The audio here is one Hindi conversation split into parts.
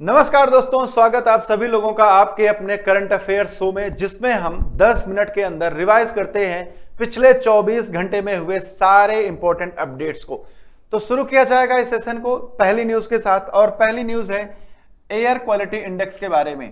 नमस्कार दोस्तों, स्वागत आप सभी लोगों का आपके अपने करंट अफेयर शो में, जिसमें हम 10 मिनट के अंदर रिवाइज करते हैं पिछले 24 घंटे में हुए सारे इंपॉर्टेंट अपडेट्स को। तो शुरू किया जाएगा इस सेशन को पहली न्यूज के साथ, और पहली न्यूज है एयर क्वालिटी इंडेक्स के बारे में।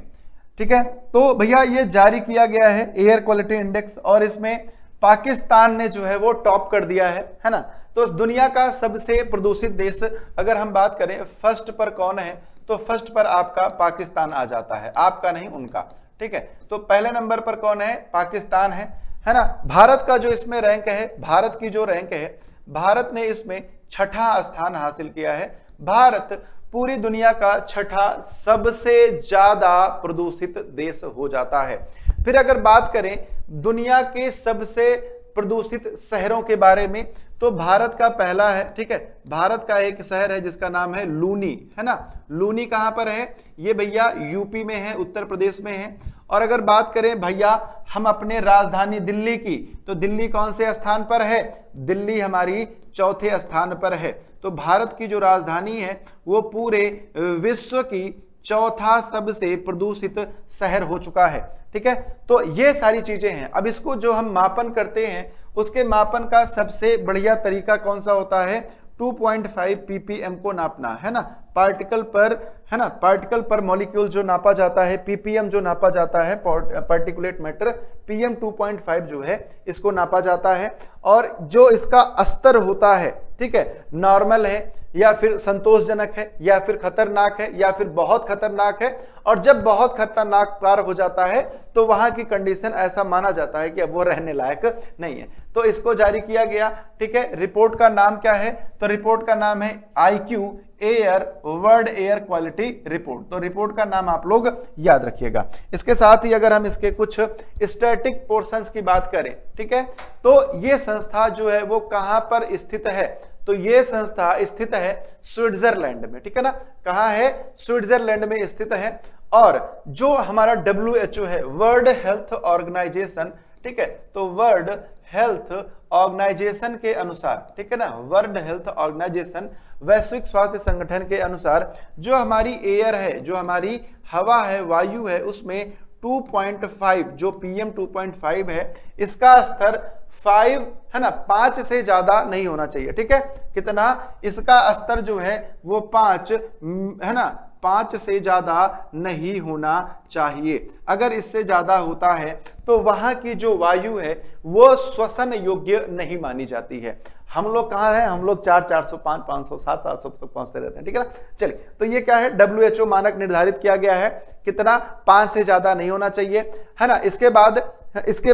ठीक है, तो भैया ये जारी किया गया है एयर क्वालिटी इंडेक्स, और इसमें पाकिस्तान ने जो है वो टॉप कर दिया है ना। तो दुनिया का सबसे प्रदूषित देश अगर हम बात करें फर्स्ट पर कौन है, तो फर्स्ट पर आपका पाकिस्तान आ जाता है, आपका नहीं उनका। ठीक है, तो पहले नंबर पर कौन है? पाकिस्तान है ना। भारत का जो इसमें रैंक है, भारत की जो रैंक है, भारत ने इसमें 6ठा स्थान हासिल किया है। भारत पूरी दुनिया का 6ठा सबसे ज्यादा प्रदूषित देश हो जाता है। फिर अगर बात करें दुनिया के सबसे प्रदूषित शहरों के बारे में, तो भारत का पहला है। ठीक है, भारत का एक शहर है जिसका नाम है लूनी, है ना। लूनी कहां पर है? ये भैया यूपी में है, उत्तर प्रदेश में है। और अगर बात करें भैया हम अपने राजधानी दिल्ली की, तो दिल्ली कौन से स्थान पर है? दिल्ली हमारी चौथे स्थान पर है। तो भारत की जो राजधानी है वो पूरे विश्व की चौथा सबसे प्रदूषित शहर हो चुका है। ठीक है, तो ये सारी चीजें हैं। अब इसको जो हम मापन करते हैं, उसके मापन का सबसे बढ़िया तरीका कौन सा होता है? 2.5 ppm को नापना, है ना। पार्टिकल पर, है ना, पार्टिकल पर मॉलिक्यूल जो नापा जाता है, ppm जो नापा जाता है, पार्टिकुलेट मैटर, pm 2.5 जो है इसको नापा जाता है। और जो इसका स्तर होता है, ठीक है, नॉर्मल है या फिर संतोषजनक है या फिर खतरनाक है या फिर बहुत खतरनाक है। और जब बहुत खतरनाक पार हो जाता है तो वहां की कंडीशन ऐसा माना जाता है कि अब वो रहने लायक नहीं है। तो इसको जारी किया गया। ठीक है, रिपोर्ट का नाम क्या है? तो रिपोर्ट का नाम है IQ air world air quality report. तो रिपोर्ट का नाम आप लोग याद रखिएगा। इसके साथ ही अगर हम इसके कुछ स्टैटिक पोर्शंस की बात करें, ठीक है, तो ये संस्था जो है वो कहां पर स्थित है? तो ये संस्था स्थित है स्विट्जरलैंड में। ठीक है ना, कहां है? स्विट्जरलैंड में स्थित है। और जो हमारा WHO है, वर्ल्ड हेल्थ ऑर्गेनाइजेशन, ठीक है, तो वर्ल्ड हेल्थ ऑर्गेनाइजेशन के अनुसार, ठीक है ना, वर्ल्ड हेल्थ ऑर्गेनाइजेशन, वैश्विक स्वास्थ्य संगठन के अनुसार जो हमारी एयर है, जो हमारी हवा है, वायु है, उसमें 2.5 जो PM 2.5 है, इसका स्तर 5, है ना, 5 से ज्यादा नहीं होना चाहिए। ठीक है, कितना? इसका स्तर जो है वो 5, है ना, 5 से ज्यादा नहीं होना चाहिए। अगर इससे ज्यादा होता है तो वहां की जो वायु है वो श्वसन योग्य नहीं मानी जाती है। हम लोग कहाँ हैं? हम लोग 400, 405, 500, 700 तक पहुंचते रहते हैं। ठीक है ना। चलिए, तो ये क्या है? WHO मानक निर्धारित किया गया है, कितना? 5 से ज्यादा नहीं होना चाहिए, है ना। इसके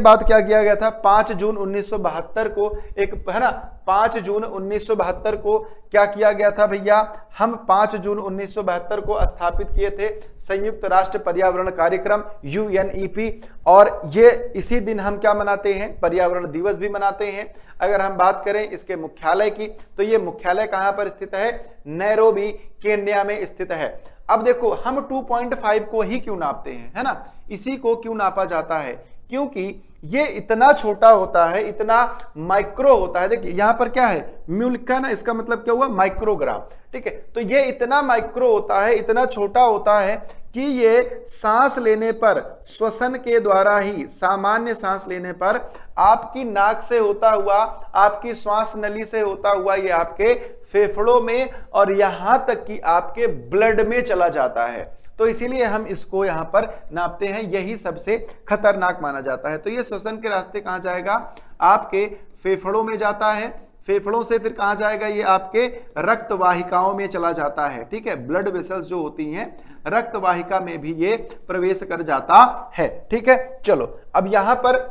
बाद क्या किया गया था? 5 जून 1972 को एक, है ना, 5 जून 1972 को क्या किया गया था भैया? हम 5 जून 1972 को स्थापित किए थे संयुक्त राष्ट्र पर्यावरण कार्यक्रम UNEP। और ये इसी दिन हम क्या मनाते हैं? पर्यावरण दिवस भी मनाते हैं। अगर हम बात करें इसके मुख्यालय की, तो ये मुख्यालय कहां पर स्थित है? नैरोबी, केन्या में स्थित है। अब देखो, हम 2.5 को ही क्यों नापते हैं, है ना, इसी को क्यों नापा जाता है? क्योंकि ये इतना छोटा होता है, इतना माइक्रो होता है। देखिए यहां पर क्या है? म्यू लिखा है ना, इसका मतलब क्या हुआ? माइक्रोग्राम। ठीक है, तो ये इतना माइक्रो होता है, इतना छोटा होता है कि ये सांस लेने पर, श्वसन के द्वारा ही, सामान्य सांस लेने पर आपकी नाक से होता हुआ, आपकी श्वास नली से होता हुआ, ये आपके फेफड़ों में और यहां तक कि आपके ब्लड में चला जाता है। तो इसीलिए हम इसको यहां पर नापते हैं, यही सबसे खतरनाक माना जाता है। तो ये श्वसन के रास्ते कहां जाएगा? आपके फेफड़ों में जाता है। फेफड़ों से फिर कहां जाएगा? ये आपके रक्त वाहिकाओं में चला जाता है। ठीक है, ब्लड वेसल्स जो होती हैं, रक्त वाहिका में भी ये प्रवेश कर जाता है। ठीक है, चलो अब यहां पर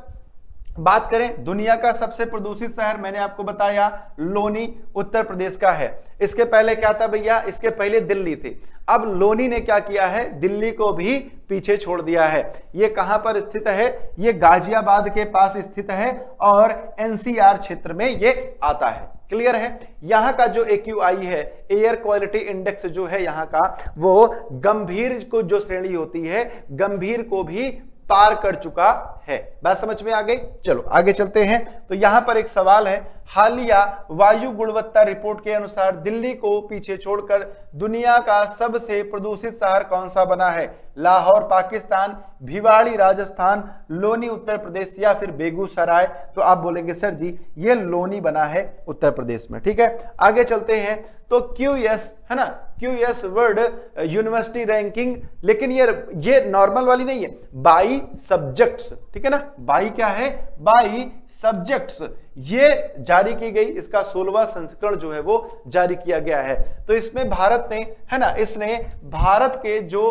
बात करें दुनिया का सबसे प्रदूषित शहर, मैंने आपको बताया लोनी उत्तर प्रदेश का है। इसके पहले क्या था भैया? इसके पहले दिल्ली थी। अब लोनी ने क्या किया है? दिल्ली को भी पीछे छोड़ दिया है। ये कहां पर स्थित है? ये गाजियाबाद के पास स्थित है और NCR क्षेत्र में ये आता है। क्लियर है? यहां का जो AQI है, एयर क्वालिटी इंडेक्स जो है यहां का, वो गंभीर को जो श्रेणी होती है, गंभीर को भी पार कर चुका है। बात समझ में आ गई? चलो आगे चलते हैं। तो यहां पर एक सवाल है, हालिया वायु गुणवत्ता रिपोर्ट के अनुसार दिल्ली को पीछे छोड़कर दुनिया का सबसे प्रदूषित शहर कौन सा बना है? लाहौर पाकिस्तान, भिवाड़ी राजस्थान, लोनी उत्तर प्रदेश या फिर बेगूसराय? तो आप बोलेंगे सर जी ये लोनी बना है उत्तर प्रदेश में। ठीक है, आगे चलते हैं। तो QS है ना, QS वर्ल्ड यूनिवर्सिटी रैंकिंग, लेकिन ये नॉर्मल वाली नहीं है, बाई सब्जेक्ट्स। ठीक है ना, बाई क्या है? By subjects. ये जारी की गई, इसका 16वां संस्करण जो है वो जारी किया गया है। तो इसमें भारत ने है ना, इसने भारत के जो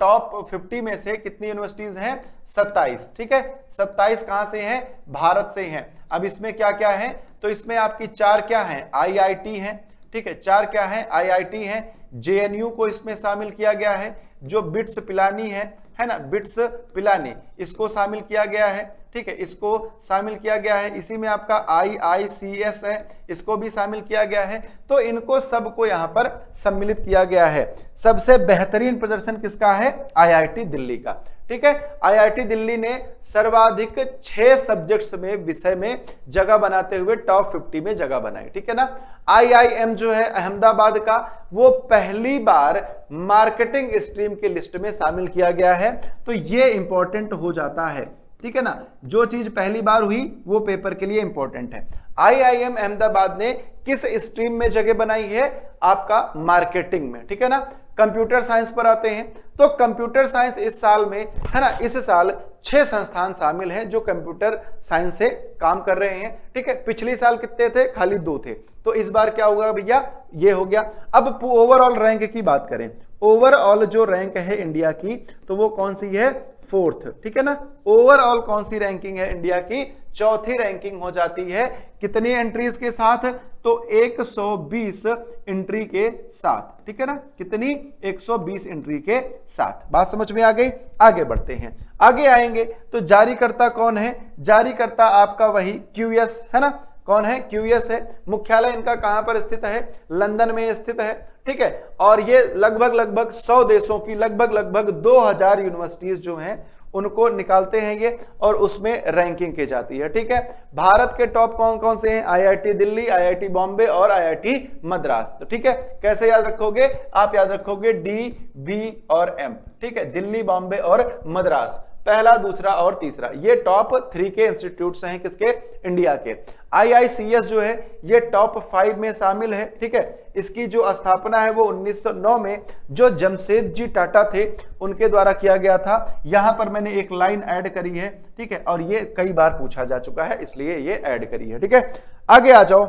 टॉप 50 में से कितनी यूनिवर्सिटीज हैं? 27। ठीक है, 27 कहां से हैं? भारत से हैं। अब इसमें क्या क्या है? तो इसमें आपकी 4 क्या है? IIT है। ठीक है, 4 क्या है? IIT है। JNU को इसमें शामिल किया गया है। जो बिट्स पिलानी है ना, बिट्स पिलानी, इसको शामिल किया गया है। ठीक है, इसको शामिल किया गया है। इसी में आपका IICS है, इसको भी शामिल किया गया है। तो इनको सबको यहां पर सम्मिलित किया गया है। सबसे बेहतरीन प्रदर्शन किसका है? IIT दिल्ली का। ठीक है, IIT दिल्ली ने सर्वाधिक 6 सब्जेक्ट्स में, विषय में जगह बनाते हुए टॉप 50 में जगह बनाई। ठीक है ना। IIM जो है अहमदाबाद का, वो पहली बार मार्केटिंग स्ट्रीम के लिस्ट में शामिल किया गया है। तो ये इंपॉर्टेंट हो जाता है। ठीक है ना, जो चीज पहली बार हुई वो पेपर के लिए इंपॉर्टेंट है। IIM अहमदाबाद ने किस स्ट्रीम में जगह बनाई है? आपका मार्केटिंग में। ठीक है ना। कंप्यूटर साइंस पर आते हैं। तो कंप्यूटर साइंस इस साल में है ना, इस साल 6 संस्थान शामिल हैं जो कंप्यूटर साइंस से काम कर रहे हैं। ठीक है, पिछले साल कितने थे? खाली 2 थे। तो इस बार क्या होगा भैया? ये हो गया। अब ओवरऑल रैंक की बात करें, ओवरऑल जो रैंक है इंडिया की, तो वो कौन सी है? 4th। ठीक है ना। ओवरऑल कौन सी रैंकिंग है इंडिया की? 4थी रैंकिंग हो जाती है। कितनी एंट्रीज के साथ? तो 120 एंट्री के साथ। ठीक है ना, कितनी? 120 एंट्री के साथ। बात समझ में आ गई? आगे बढ़ते हैं। आगे आएंगे तो जारीकर्ता कौन है? जारीकर्ता आपका वही QS है ना। कौन है? QS है। मुख्यालय इनका कहां पर स्थित है? लंदन में स्थित है। ठीक है, और ये लगभग 100 देशों की लगभग 2000 यूनिवर्सिटीज जो हैं उनको निकालते हैं ये, और उसमें रैंकिंग की जाती है। ठीक है, भारत के टॉप कौन कौन से हैं? IIT दिल्ली, IIT बॉम्बे और IIT मद्रास। तो ठीक है, कैसे याद रखोगे? आप याद रखोगे D, B और M। ठीक है, दिल्ली, बॉम्बे और मद्रास, पहला, दूसरा और तीसरा, ये टॉप 3 के इंस्टीट्यूट्स हैं किसके? इंडिया के। IICS जो है ये टॉप 5 में शामिल है। ठीक है, इसकी जो स्थापना है वो 1909 में जो जमशेद जी टाटा थे उनके द्वारा किया गया था। यहां पर मैंने एक लाइन ऐड करी है। ठीक है, और ये कई बार पूछा जा चुका है इसलिए ये ऐड करी है। ठीक है, आगे आ जाओ।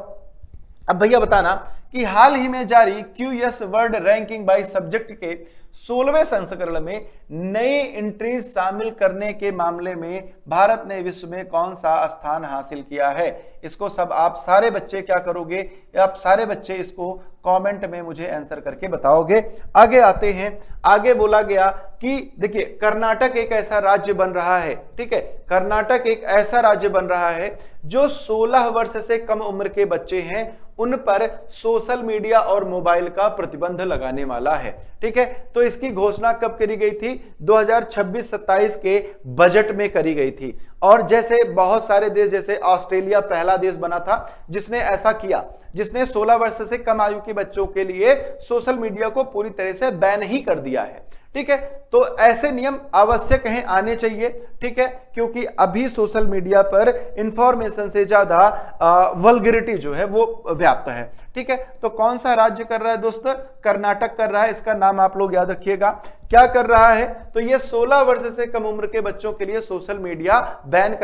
अब भैया बताना कि हाल ही में जारी QS world ranking by subject के 16वें संस्करण में नई एंट्रीज शामिल करने के मामले में भारत ने विश्व में कौन सा स्थान हासिल किया है? इसको सब आप सारे बच्चे क्या करोगे? आप सारे बच्चे इसको कमेंट में मुझे आंसर करके बताओगे। आगे आते हैं। आगे बोला गया कि देखिए कर्नाटक एक ऐसा राज्य बन रहा है। ठीक है, कर्नाटक एक ऐसा राज्य बन रहा है जो 16 वर्ष से कम उम्र के बच्चे हैं उन पर सोशल मीडिया और मोबाइल का प्रतिबंध लगाने वाला है। ठीक है, तो इसकी घोषणा कब करी गई थी? 2026-27 के बजट में करी गई थी। और जैसे बहुत सारे देश, जैसे ऑस्ट्रेलिया पहला देश बना था जिसने ऐसा किया, जिसने 16 वर्ष से कम आयु के बच्चों के लिए सोशल मीडिया को पूरी तरह से बैन ही कर दिया है। ठीक है, तो ऐसे नियम आवश्यक हैं, आने चाहिए। ठीक है, क्योंकि अभी सोशल मीडिया पर इंफॉर्मेशन से ज्यादा वल्गैरिटी जो है वो व्याप्त है। ठीक है, तो कौन सा राज्य कर रहा है दोस्त? कर्नाटक कर रहा है। इसका नाम आप लोग याद रखिएगा। क्या कर रहा है? तो ये 16 वर्ष से कम उम्र के बच्चों के लिए सोशल मीडिया बैन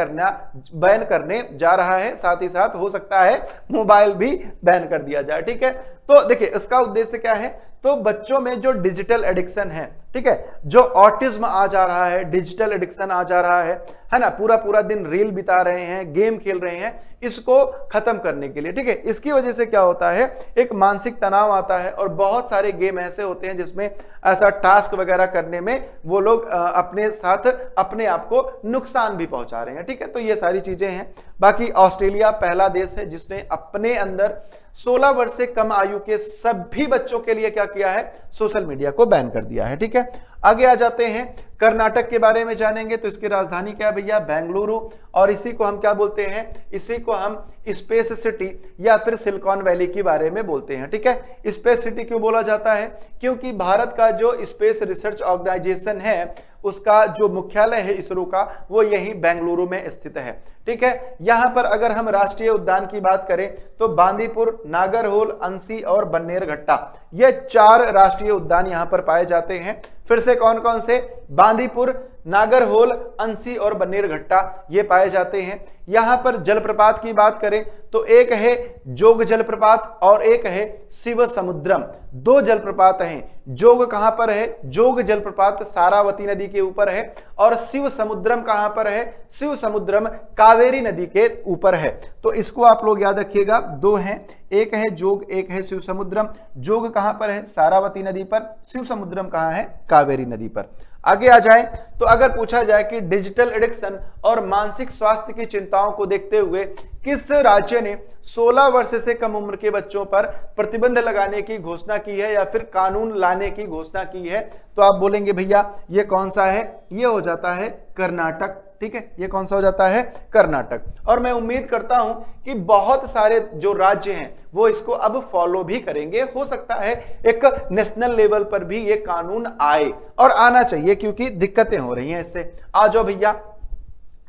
करने जा रहा है। साथ ही साथ हो सकता है मोबाइल भी बैन कर दिया जाए। ठीक है, तो देखिए इसका उद्देश्य क्या है? तो बच्चों में जो डिजिटल एडिक्शन है, ठीक है, जो ऑटिज्म आ जा रहा है, डिजिटल एडिक्शन आ जा रहा है ना, पूरा दिन रील बिता रहे हैं, गेम खेल रहे हैं, इसको खत्म करने के लिए। ठीक है, इसकी वजह से क्या होता है? एक मानसिक तनाव आता है और बहुत सारे गेम ऐसे होते हैं जिसमें ऐसा टास्क वगैरह करने में वो लोग अपने साथ अपने आप को नुकसान भी पहुंचा रहे हैं। ठीक है, तो ये सारी चीजें हैं। बाकी ऑस्ट्रेलिया पहला देश है जिसने अपने अंदर 16 वर्ष से कम आयु के सभी बच्चों के लिए क्या किया है? सोशल मीडिया को बैन कर दिया है। ठीक है, आगे आ जाते हैं, कर्नाटक के बारे में जानेंगे। तो इसकी राजधानी क्या है भैया? बेंगलुरु। और इसी को हम क्या बोलते हैं? इसी को हम स्पेस सिटी या फिर सिलिकॉन वैली के बारे में बोलते हैं। ठीक है, स्पेस सिटी क्यों बोला जाता है? क्योंकि भारत का जो स्पेस रिसर्च ऑर्गेनाइजेशन है उसका जो मुख्यालय है इसरो का, वो यही बेंगलुरु में स्थित है। ठीक है, यहां पर अगर हम राष्ट्रीय उद्यान की बात करें तो बांदीपुर, नागरहोल, अंसी और बन्नेरघट्टा, ये 4 राष्ट्रीय उद्यान यहां पर पाए जाते हैं। फिर से कौन कौन से? बांदीपुर, नागरहोल, अंसी और बन्नेरघट्टा ये पाए जाते हैं। यहां पर जलप्रपात की बात करें तो एक है जोग जलप्रपात और एक है शिव समुद्रम। 2 जलप्रपात हैं। जोग कहां पर है? जोग जलप्रपात सारावती नदी के ऊपर है। और शिव समुद्रम कहां पर है? शिव समुद्रम कावेरी नदी के ऊपर है। तो इसको आप लोग याद रखिएगा, 2 हैं, एक है जोग, एक है शिव समुद्रम। जोग कहां पर है? सारावती नदी पर। शिव समुद्रम कहां है? कावेरी नदी पर। आगे आ जाए तो अगर पूछा जाए कि डिजिटल एडिक्शन और मानसिक स्वास्थ्य की चिंताओं को देखते हुए किस राज्य ने 16 वर्ष से कम उम्र के बच्चों पर प्रतिबंध लगाने की घोषणा की है या फिर कानून लाने की घोषणा की है? तो आप बोलेंगे भैया ये कौन सा है? ये हो जाता है कर्नाटक। ठीक है, ये कौन सा हो जाता है? कर्नाटक। और मैं उम्मीद करता हूं कि बहुत सारे जो राज्य हैं वो इसको अब फॉलो भी करेंगे। हो सकता है एक नेशनल लेवल पर भी ये कानून आए, और आना चाहिए क्योंकि दिक्कतें हो रही हैं इससे। आ जाओ भैया,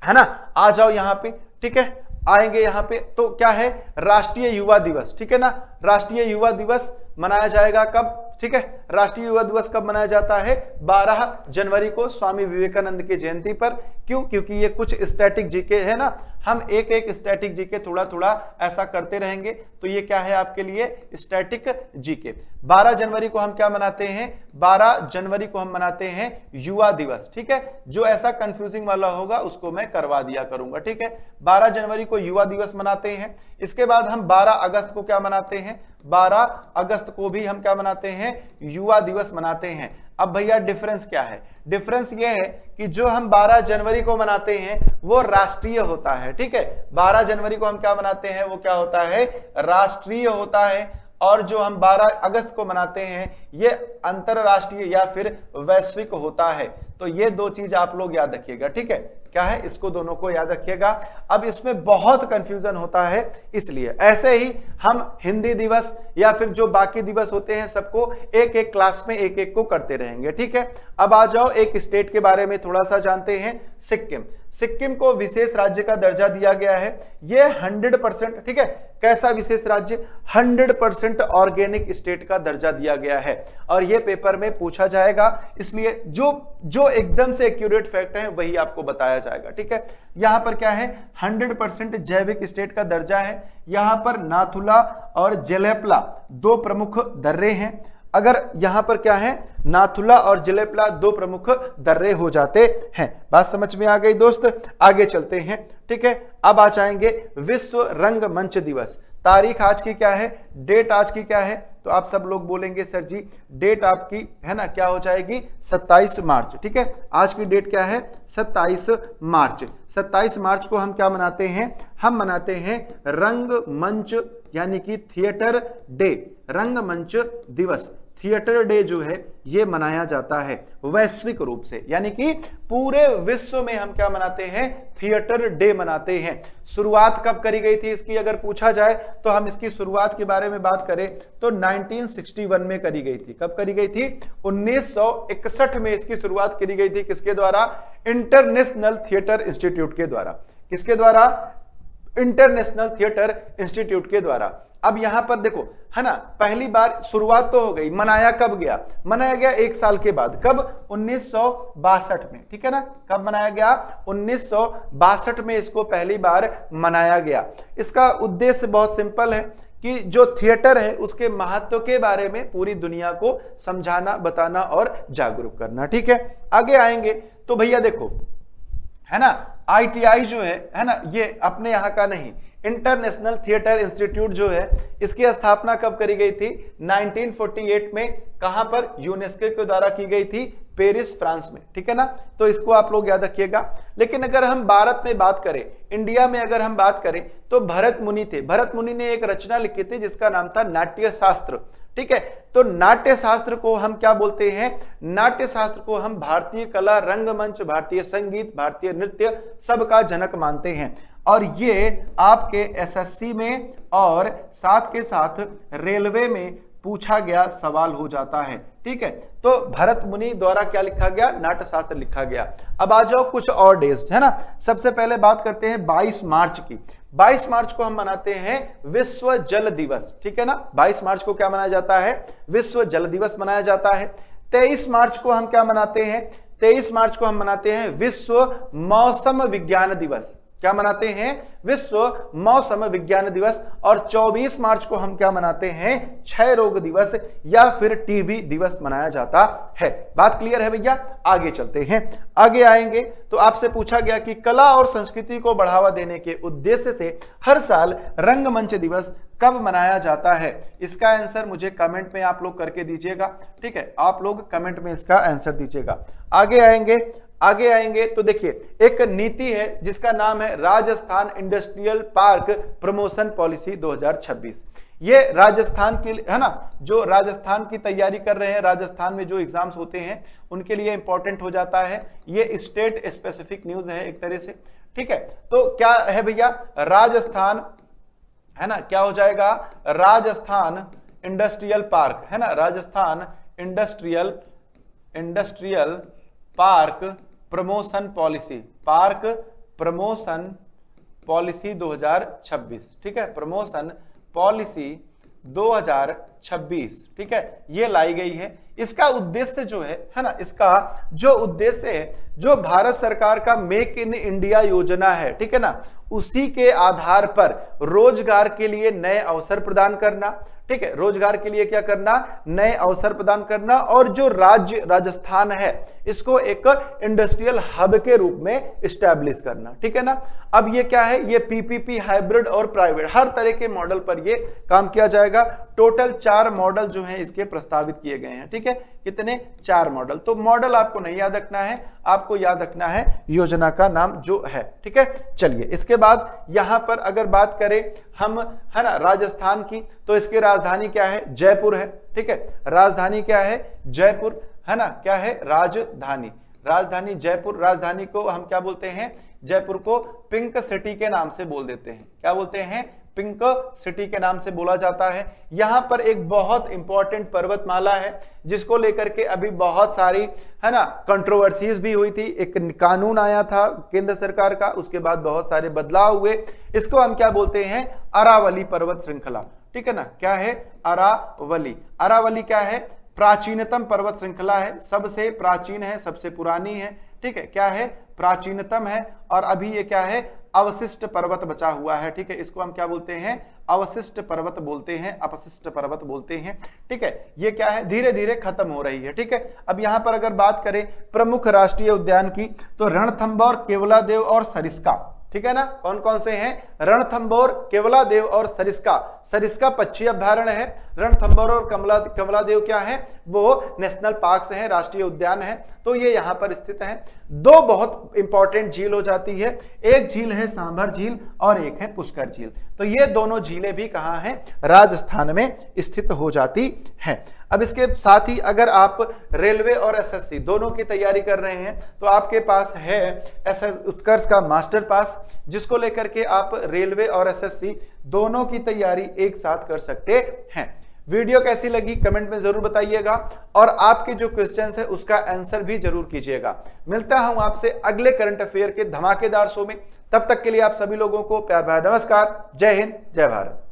है ना, आ जाओ यहां पे। ठीक है, आएंगे यहां पे तो क्या है? राष्ट्रीय युवा दिवस। ठीक है ना, राष्ट्रीय युवा दिवस मनाया जाएगा कब? ठीक है, राष्ट्रीय युवा दिवस कब मनाया जाता है? 12 जनवरी को, स्वामी विवेकानंद की जयंती पर। क्यों? क्योंकि ये कुछ स्टैटिक जीके है ना, हम एक एक स्टैटिक जीके थोड़ा थोड़ा ऐसा करते रहेंगे। तो ये क्या है आपके लिए? Static GK. 12 जनवरी को हम क्या मनाते हैं? 12 जनवरी को हम मनाते हैं युवा दिवस। ठीक है, जो ऐसा कंफ्यूजिंग वाला होगा उसको मैं करवा दिया करूंगा। ठीक है, 12 जनवरी को युवा दिवस मनाते हैं। इसके बाद हम 12 अगस्त को क्या मनाते हैं? 12 अगस्त को भी हम क्या मनाते हैं? युवा दिवस मनाते हैं। अब भैया डिफरेंस क्या है? डिफरेंस ये है कि जो हम 12 जनवरी को मनाते हैं वो राष्ट्रीय होता है। ठीक है, 12 जनवरी को हम क्या मनाते हैं? वो क्या होता है? राष्ट्रीय होता है। और जो हम 12 अगस्त को मनाते हैं ये अंतरराष्ट्रीय या फिर वैश्विक होता है। तो ये 2 चीज आप लोग याद रखिएगा। ठीक है, क्या है? इसको दोनों को याद रखिएगा। अब इसमें बहुत कंफ्यूजन होता है, इसलिए ऐसे ही हम हिंदी दिवस या फिर जो बाकी दिवस होते हैं सबको एक एक क्लास में एक एक को करते रहेंगे। ठीक है, अब आ जाओ एक स्टेट के बारे में थोड़ा सा जानते हैं, सिक्किम। सिक्किम को विशेष राज्य का दर्जा दिया गया है। ये 100%, ठीक है, कैसा विशेष राज्य? 100% ऑर्गेनिक स्टेट का दर्जा दिया गया है। और ये पेपर में पूछा जाएगा, इसलिए जो एकदम से एक्यूरेट फैक्ट है वही आपको बताया जाएगा। ठीक है, यहां पर क्या है? 100% जैविक स्टेट का दर्जा है। यहां पर नाथुला और जेलेपला 2 प्रमुख दर्रे हैं। अगर यहां पर क्या है? नाथुला और जेलेपला 2 प्रमुख दर्रे हो जाते हैं। बात समझ में आ गई दोस्त? आगे चलते हैं। ठीक है, अब आ जाएंगे विश्व रंगमंच दिवस। तारीख आज की क्या है? डेट आज की क्या है? तो आप सब लोग बोलेंगे सर जी डेट आपकी है ना क्या हो जाएगी? 27 मार्च। ठीक है, आज की डेट क्या है? 27 मार्च। 27 मार्च को हम क्या मनाते हैं? हम मनाते हैं रंगमंच यानी कि थिएटर डे। रंगमंच दिवस, थिएटर डे जो है ये मनाया जाता है वैश्विक रूप से, यानी कि पूरे विश्व में हम क्या मनाते हैं? थिएटर डे मनाते हैं। शुरुआत कब करी गई थी इसकी अगर पूछा जाए तो हम इसकी शुरुआत के बारे में बात करें तो 1961 में करी गई थी। कब करी गई थी? 1961 में इसकी शुरुआत करी गई थी। किसके द्वारा? इंटरनेशनल थिएटर इंस्टीट्यूट के द्वारा। किसके द्वारा? इंटरनेशनल थिएटर इंस्टीट्यूट के द्वारा। अब यहां पर देखो है ना, पहली बार शुरुआत तो हो गई, मनाया कब गया? मनाया गया 1 साल के बाद। कब? 1962 में। ठीक है ना, कब मनाया गया? 1962 में इसको पहली बार मनाया गया। इसका उद्देश्य बहुत सिंपल है कि जो थिएटर है उसके महत्व के बारे में पूरी दुनिया को समझाना, बताना और जागरूक करना। ठीक है, आगे आएंगे तो भैया देखो है ना, ITI जो है ना, ये अपने यहाँ का नहीं, इंटरनेशनल थिएटर इंस्टीट्यूट जो है इसकी स्थापना कब करी गई थी? 1948 में। कहां पर? यूनेस्को के द्वारा की गई थी, पेरिस फ्रांस में। ठीक है ना, तो इसको आप लोग याद रखिएगा। लेकिन अगर हम भारत में बात करें, इंडिया में अगर हम बात करें तो भरत मुनि थे। भरत मुनि ने एक रचना लिखी थी जिसका नाम था नाट्य शास्त्र। ठीक है। तो नाट्य शास्त्र को हम क्या बोलते हैं? नाट्य शास्त्र को हम भारतीय कला, रंगमंच, भारतीय संगीत, भारतीय नृत्य सबका जनक मानते हैं। और ये आपके एसएससी में और साथ के साथ रेलवे में पूछा गया सवाल हो जाता है। ठीक है, तो भरत मुनि द्वारा क्या लिखा गया? नाट्य शास्त्र लिखा गया। अब आ जाओ कुछ और डेज, है ना। सबसे पहले बात करते हैं 22 मार्च की। 22 मार्च को हम मनाते हैं विश्व जल दिवस, ठीक है ना। 22 मार्च को क्या मनाया जाता है? विश्व जल दिवस मनाया जाता है। 23 मार्च को हम क्या मनाते हैं? 23 मार्च को हम मनाते हैं विश्व मौसम विज्ञान दिवस। क्या मनाते हैं? विश्व मौसम विज्ञान दिवस। और 24 मार्च को हम क्या मनाते हैं? क्षय रोग दिवस या फिर टीबी दिवस मनाया जाता है। बात क्लियर है भैया? आगे चलते हैं, आगे आएंगे तो आपसे पूछा गया कि कला और संस्कृति को बढ़ावा देने के उद्देश्य से हर साल रंगमंच दिवस कब मनाया जाता है? इसका आंसर मुझे कमेंट में आप लोग करके दीजिएगा। ठीक है, आप लोग कमेंट में इसका आंसर दीजिएगा। आगे आएंगे तो देखिए एक नीति है जिसका नाम है Rajasthan industrial park promotion policy 2026। ये राजस्थान के है ना, जो राजस्थान की तैयारी कर रहे हैं, राजस्थान में जो एग्जाम्स होते हैं उनके लिए इंपॉर्टेंट हो जाता है। ये स्टेट स्पेसिफिक न्यूज है एक तरह से। ठीक है, तो क्या है भैया? राजस्थान है ना, क्या हो जाएगा? राजस्थान इंडस्ट्रियल पार्क, है ना, Rajasthan industrial park promotion policy 2026। ठीक है, प्रमोशन पॉलिसी 2026, ठीक है, ये लाई गई है। इसका उद्देश्य जो है ना, इसका जो उद्देश्य है, जो भारत सरकार का मेक इन इंडिया योजना है, ठीक है ना, उसी के आधार पर रोजगार के लिए नए अवसर प्रदान करना। ठीक है, रोजगार के लिए क्या करना? नए अवसर प्रदान करना। और जो राज्य राजस्थान है इसको एक इंडस्ट्रियल हब के रूप में इस्टेब्लिश करना। ठीक है ना। अब ये क्या है? ये पीपीपी, हाइब्रिड और प्राइवेट हर तरह के मॉडल पर ये काम किया जाएगा। टोटल 4 मॉडल जो हैं इसके प्रस्तावित किए गए हैं। ठीक है, कितने? 4 मॉडल। तो मॉडल आपको नहीं याद रखना है, आपको याद रखना है योजना का नाम जो है। ठीक है, चलिए इसके बाद यहां पर अगर बात करें हम, है ना, राजस्थान की, तो इसकी राजधानी क्या है? जयपुर है। ठीक है, राजधानी क्या है? जयपुर, है ना। क्या है? राजधानी जयपुर। राजधानी को हम क्या बोलते हैं? जयपुर को पिंक सिटी के नाम से बोल देते हैं। क्या बोलते हैं? पिंक सिटी के नाम से बोला जाता है। यहां पर एक बहुत इंपॉर्टेंट पर्वतमाला है जिसको लेकर के अभी बहुत सारी, है ना, कंट्रोवर्सीज भी हुई थी। एक कानून आया था केंद्र सरकार का, उसके बाद बहुत सारे बदलाव हुए। इसको हम क्या बोलते हैं? अरावली पर्वत श्रृंखला। ठीक है ना। क्या है? अरावली क्या है? प्राचीनतम पर्वत श्रृंखला है, सबसे प्राचीन है, सबसे पुरानी है। ठीक है, क्या है? प्राचीनतम है। और अभी ये क्या है? अवशिष्ट पर्वत बचा हुआ है। ठीक है, इसको हम क्या बोलते हैं? अवशिष्ट पर्वत बोलते हैं, अपशिष्ट पर्वत बोलते हैं। ठीक है, ये क्या है? धीरे धीरे खत्म हो रही है। ठीक है, अब यहां पर अगर बात करें प्रमुख राष्ट्रीय उद्यान की, तो रणथंभौर, केवलादेव और सरिस्का। ठीक है ना। कौन कौन से हैं? रणथंभौर, केवलादेव और सरिस्का। सरिस्का पक्षी अभ्यारण्य है, रणथंभौर और कमलादेव क्या है? वो नेशनल पार्क हैं, राष्ट्रीय उद्यान है। तो ये यहाँ पर स्थित हैं। 2 बहुत इंपॉर्टेंट झील हो जाती है, एक झील है सांभर झील और एक है पुष्कर झील। तो ये दोनों झीलें भी कहाँ हैं? राजस्थान में स्थित हो जाती हैं। अब इसके साथ ही अगर आप रेलवे और एसएससी दोनों की तैयारी कर रहे हैं तो आपके पास है उत्कर्ष का मास्टर पास, जिसको लेकर के आप रेलवे और एसएससी दोनों की तैयारी एक साथ कर सकते हैं। वीडियो कैसी लगी कमेंट में जरूर बताइएगा और आपके जो क्वेश्चंस है उसका आंसर भी जरूर कीजिएगा। मिलता हूं आपसे अगले करंट अफेयर के धमाकेदार शो में। तब तक के लिए आप सभी लोगों को प्यार भरा नमस्कार। जय हिंद, जय भारत।